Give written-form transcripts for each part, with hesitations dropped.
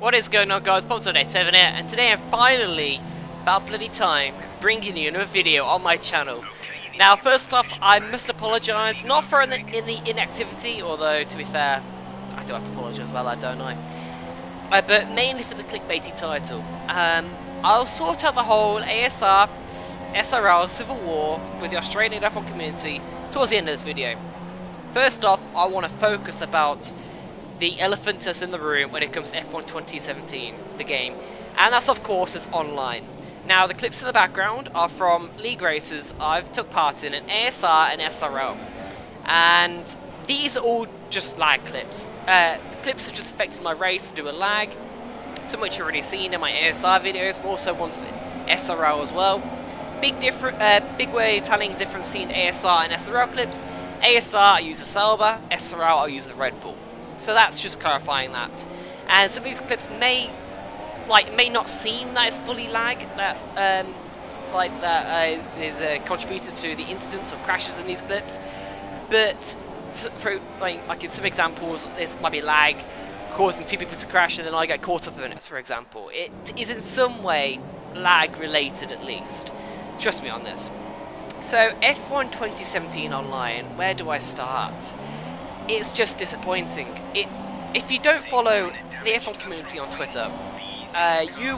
What is going on, guys? Bob.7 here, and today I'm finally, about bloody time, bringing you another video on my channel. Now, first off, I must apologise, not for the inactivity, although, to be fair, I do have to apologise about that, don't I? But mainly for the clickbaity title. I'll sort out the whole ASR, SRL Civil War with the Australian F1 community towards the end of this video. First off, I want to focus about the elephant that's in the room when it comes to F1 2017, the game, and that's of course is online. Now the clips in the background are from league races I've took part in ASR and SRL, and these are all just lag clips. Clips have just affected my race to do a lag, some which you've already seen in my ASR videos, but also ones for SRL as well. Big way telling the difference between ASR and SRL clips. ASR I use a Sauber, SRL I use a Red Bull. So that's just clarifying that. And some of these clips may not seem that it's fully lag, that is a contributor to the incidents or crashes in these clips. But for like in some examples, this might be lag causing two people to crash, and then I get caught up in it. For example, it is in some way lag related, at least. Trust me on this. So F1 2017 online, where do I start? It's just disappointing. If you don't follow the F1 community on Twitter, you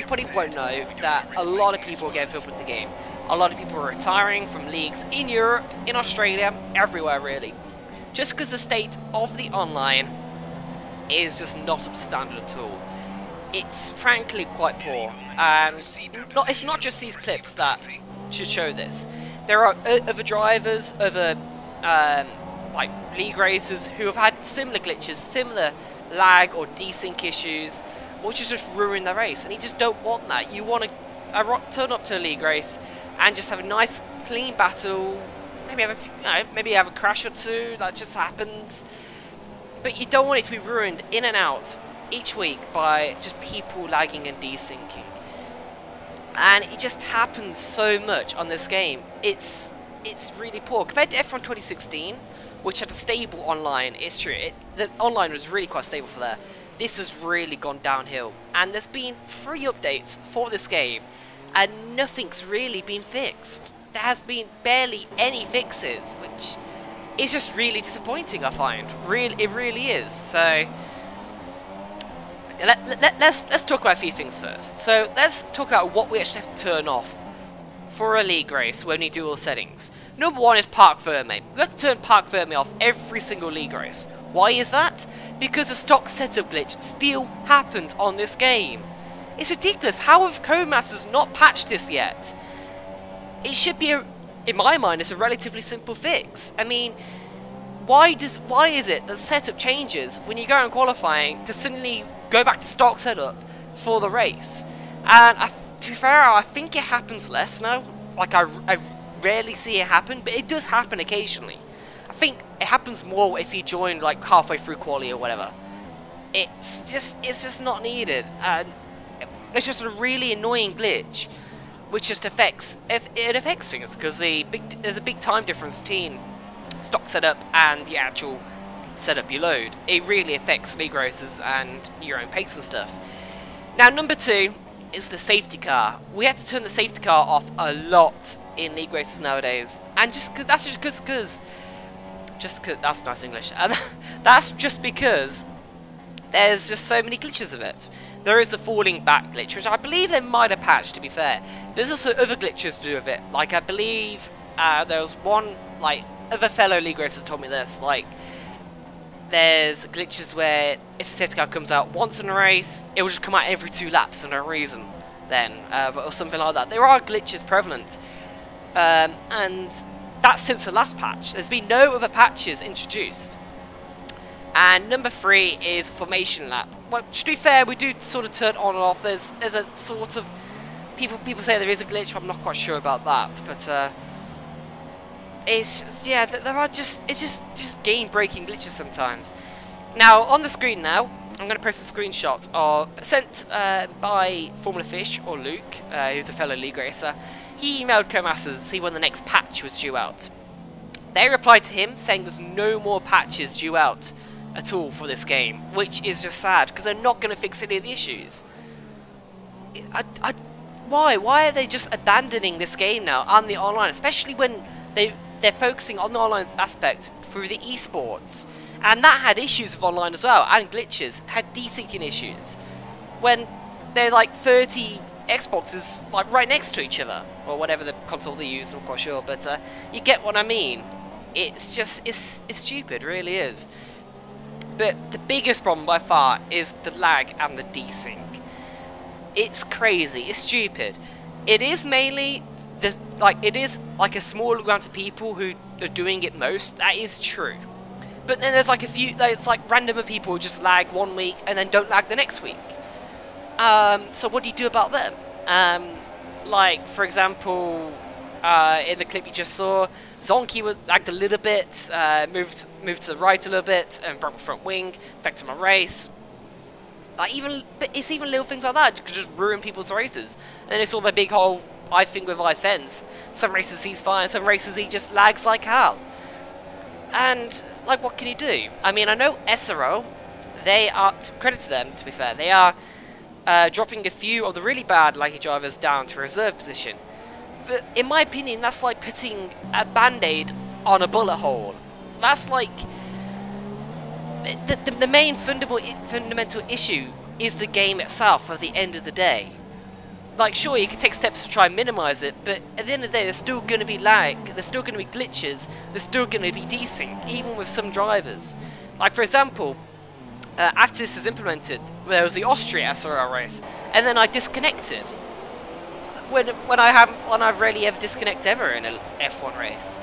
probably won't know that a lot of people are getting filled with the game. A lot of people are retiring from leagues in Europe, in Australia, everywhere really. Just because the state of the online is just not up to standard at all. It's frankly quite poor, and it's not just these clips that should show this. There are other drivers, other like league racers who have had similar glitches, similar lag or desync issues, which has just ruined their race, and you just don't want that. You want to turn up to a league race and just have a nice clean battle, maybe have a crash or two, that just happens, but you don't want it to be ruined in and out each week by just people lagging and desyncing. And it just happens so much on this game. It's really poor compared to F1 2016, which had a stable online. It's true, the online was really quite stable for there. This has really gone downhill, and there's been 3 updates for this game, and nothing's really been fixed. There has been barely any fixes, which is just really disappointing, I find. It really is. So let's talk about a few things first. So let's talk about what we actually have to turn off for a league race when we do all the settings. Number 1 is Parc Ferme. We have to turn Parc Ferme off every single league race. Why is that? Because the stock setup glitch still happens on this game. It's ridiculous. How have Codemasters not patched this yet? It should be, in my mind, it's a relatively simple fix. I mean, why is it that setup changes when you go on qualifying to suddenly go back to stock setup for the race? And to be fair, I think it happens less now. Like, I rarely see it happen, but it does happen occasionally. I think it happens more if you join like halfway through quali or whatever. It's just not needed, and it's just a really annoying glitch, which just affects things because there's a big time difference between stock setup and the actual setup you load. It really affects league races and your own pace and stuff. Now, number 2 is the safety car. We have to turn the safety car off a lot in league races nowadays, and that's nice English, and that's just because there's just so many glitches of it. There is the falling back glitch, which I believe they might have patched, to be fair. There's also other glitches to do with it, like I believe there was one, like, other fellow league racers told me this, like, there's glitches where if the safety car comes out once in a race, it will just come out every 2 laps for no reason then, or something like that. There are glitches prevalent, and that's since the last patch. There's been no other patches introduced. And number 3 is formation lap. Well, to be fair, we do sort of turn on and off. There's a sort of people say there is a glitch, but I'm not quite sure about that. But it's just, yeah, it's just game-breaking glitches sometimes. Now on the screen now, I'm going to post a screenshot sent by Formula Fish or Luke, who's a fellow league racer. He emailed Codemasters to see when the next patch was due out. They replied to him saying there's no more patches due out at all for this game, which is just sad because they're not going to fix any of the issues. Why are they just abandoning this game now and the online, especially when they're focusing on the online aspect through the esports, and that had issues with online as well, and glitches, had desyncing issues when they're like 30 Xboxes like right next to each other, or whatever the console they use. I'm not quite sure, but you get what I mean. It's just it's stupid, really is. But the biggest problem by far is the lag and the desync. It's crazy. It's stupid. It is mainly it is like a small amount of people who are doing it most. That is true. But then there's like a few. It's like random people who just lag 1 week and then don't lag the next week. So what do you do about them? Like for example, in the clip you just saw, Zonky lagged a little bit, moved to the right a little bit, and broke my front wing, affected my race. Like it's even little things like that could just ruin people's races. And then it's all the big whole I think with I fence. Some races he's fine, some races he just lags like hell. And like, what can you do? I mean, I know SRL, they are, credit to them to be fair, they are dropping a few of the really bad laggy drivers down to reserve position. But in my opinion, that's like putting a band-aid on a bullet hole. That's like the main fundamental issue is the game itself at the end of the day. Like, sure, you can take steps to try and minimize it, but at the end of the day, there's still going to be lag, there's still going to be glitches, there's still going to be desync, even with some drivers. Like, for example, after this is implemented, there was the Austria SRL race, and then I disconnected. When I rarely ever disconnect ever in an F1 race.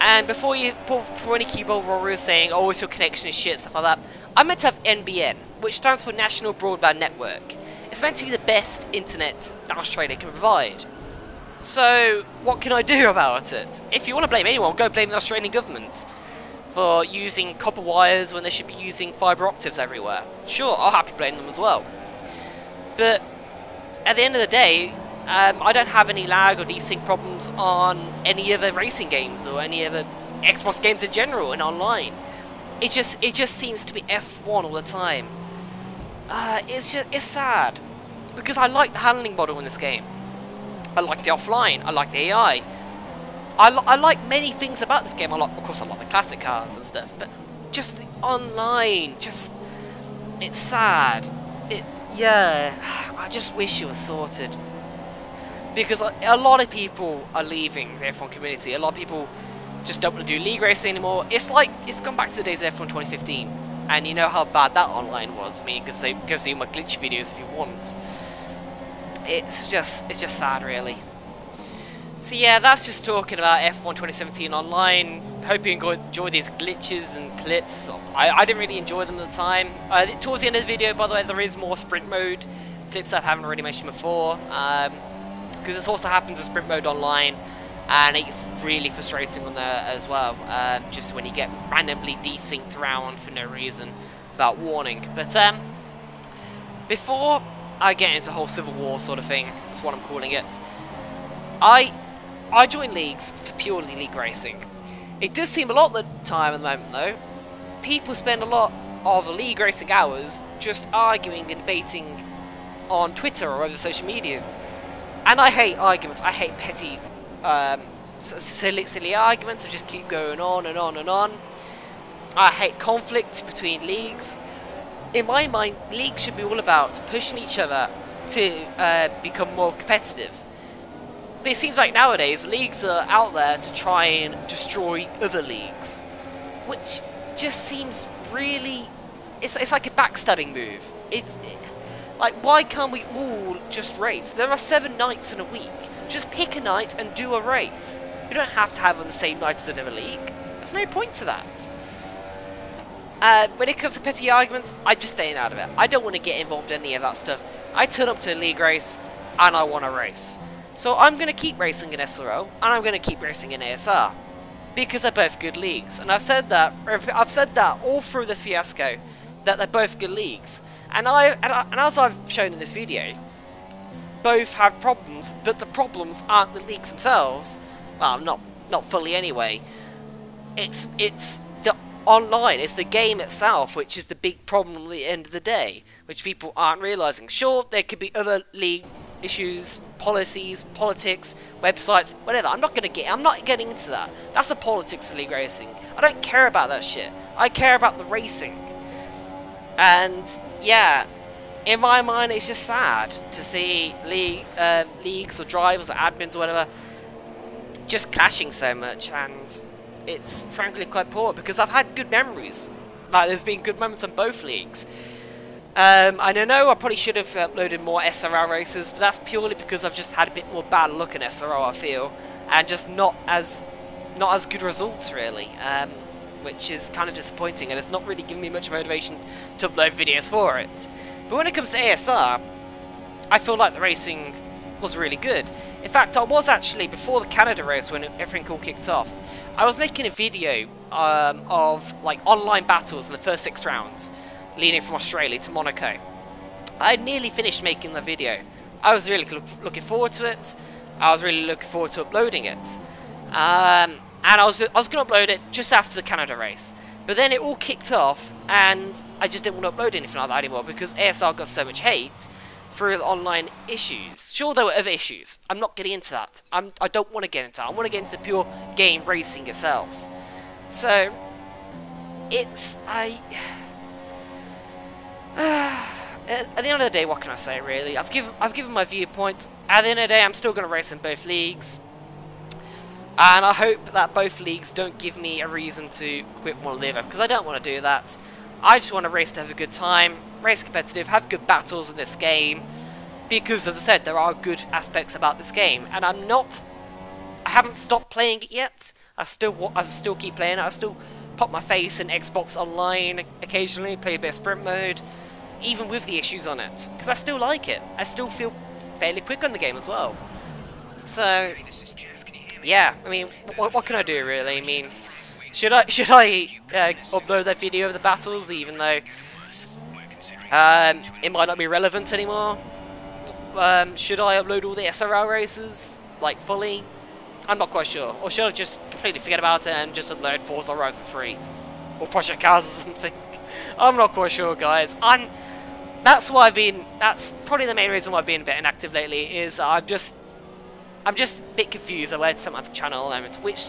And before any keyboard warrior is saying, oh, it's your connection is shit, stuff like that, I meant to have NBN, which stands for National Broadband Network. It's meant to be the best internet that Australia can provide. So, what can I do about it? If you want to blame anyone, go blame the Australian government for using copper wires when they should be using fibre optics everywhere. Sure, I'll happily blame them as well. But at the end of the day, I don't have any lag or desync problems on any other racing games or any other Xbox games in general and online. It just seems to be F1 all the time. It's sad because I like the handling model in this game. I like the offline. I like the AI. I like many things about this game. Of course, I like the classic cars and stuff, but just the online, it's sad. Yeah, I just wish it was sorted. Because a lot of people are leaving the F1 community. A lot of people just don't want to do league racing anymore. It's like, it's gone back to the days of F1 2015. And you know how bad that online was. I mean, you can go see my glitch videos if you want. It's just sad, really. So yeah, that's just talking about F1 2017 online. Hope you enjoy these glitches and clips. I didn't really enjoy them at the time. Towards the end of the video, by the way, there is more sprint mode clips I haven't already mentioned before. Because this also happens in sprint mode online, and it's really frustrating on there as well, just when you get randomly desynced around for no reason without warning. But before I get into the whole Civil War sort of thing, that's what I'm calling it, I joined leagues for purely league racing. It does seem a lot of the time at the moment though, people spend a lot of the league racing hours just arguing and debating on Twitter or other social medias. And I hate arguments. I hate petty, silly arguments that just keep going on and on and on. I hate conflict between leagues. In my mind, leagues should be all about pushing each other to become more competitive. But it seems like nowadays, leagues are out there to try and destroy other leagues. Which just seems really... It's like a backstabbing move. Like, why can't we all just race? There are 7 nights in a week. Just pick a night and do a race. You don't have to have on the same night as another league. There's no point to that. When it comes to petty arguments, I'm just staying out of it. I don't want to get involved in any of that stuff. I turn up to a league race, and I want to race. So I'm going to keep racing in SRL, and I'm going to keep racing in ASR. Because they're both good leagues. And I've said that all through this fiasco, that they're both good leagues. And as I've shown in this video, both have problems, but the problems aren't the leagues themselves. Well, not fully anyway. It's online. It's the game itself which is the big problem at the end of the day, which people aren't realising. Sure, there could be other league issues, policies, politics, websites, whatever. I'm not getting into that. That's the politics of league racing. I don't care about that shit. I care about the racing. And yeah, in my mind, it's just sad to see leagues or drivers or admins or whatever just clashing so much, and it's frankly quite poor because I've had good memories. Like, there's been good moments on both leagues. And I know I probably should have uploaded more SRL races, but that's purely because I've just had a bit more bad luck in SRL, I feel, and just not as good results really, which is kind of disappointing, and it's not really giving me much motivation to upload videos for it. But when it comes to ASR, I feel like the racing was really good. In fact, I was actually, before the Canada race, when everything all kicked off, I was making a video of like online battles in the first 6 rounds, leading from Australia to Monaco. I had nearly finished making the video. I was really looking forward to it. I was really looking forward to uploading it. And I was going to upload it just after the Canada race. But then it all kicked off, and I just didn't want to upload anything like that anymore because ASR got so much hate through the online issues. Sure, there were other issues. I'm not getting into that. I don't want to get into that. I want to get into the pure game racing itself. So, it's... at the end of the day, what can I say, really? I've given my viewpoint. At the end of the day, I'm still going to race in both leagues. And I hope that both leagues don't give me a reason to quit one or the other, because I don't want to do that. I just want to race to have a good time, race competitive, have good battles in this game, because, as I said, there are good aspects about this game, and I haven't stopped playing it yet. I still keep playing it. I still pop my face in Xbox Online occasionally, play a bit of sprint mode, even with the issues on it, because I still like it. I still feel fairly quick on the game as well. So, yeah, I mean, what can I do, really? I mean, should I upload that video of the battles, even though it might not be relevant anymore? Should I upload all the SRL races, like, fully? I'm not quite sure. Or should I just completely forget about it and just upload Forza Horizon 3? Or Project Cars or something? I'm not quite sure, guys. That's probably the main reason why I've been a bit inactive lately, is I'm just a bit confused on where to set my channel at the moment, which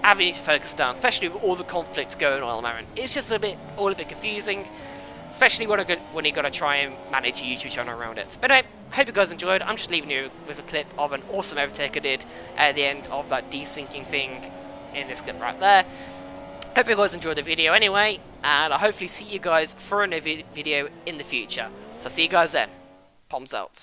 avenue to focus down, especially with all the conflicts going on at the moment. It's just all a bit confusing, especially when you got to try and manage a YouTube channel around it. But anyway, hope you guys enjoyed. I'm just leaving you with a clip of an awesome overtake I did at the end of that desyncing thing in this clip right there. Hope you guys enjoyed the video anyway, and I'll hopefully see you guys for another video in the future. So see you guys then. Palms out.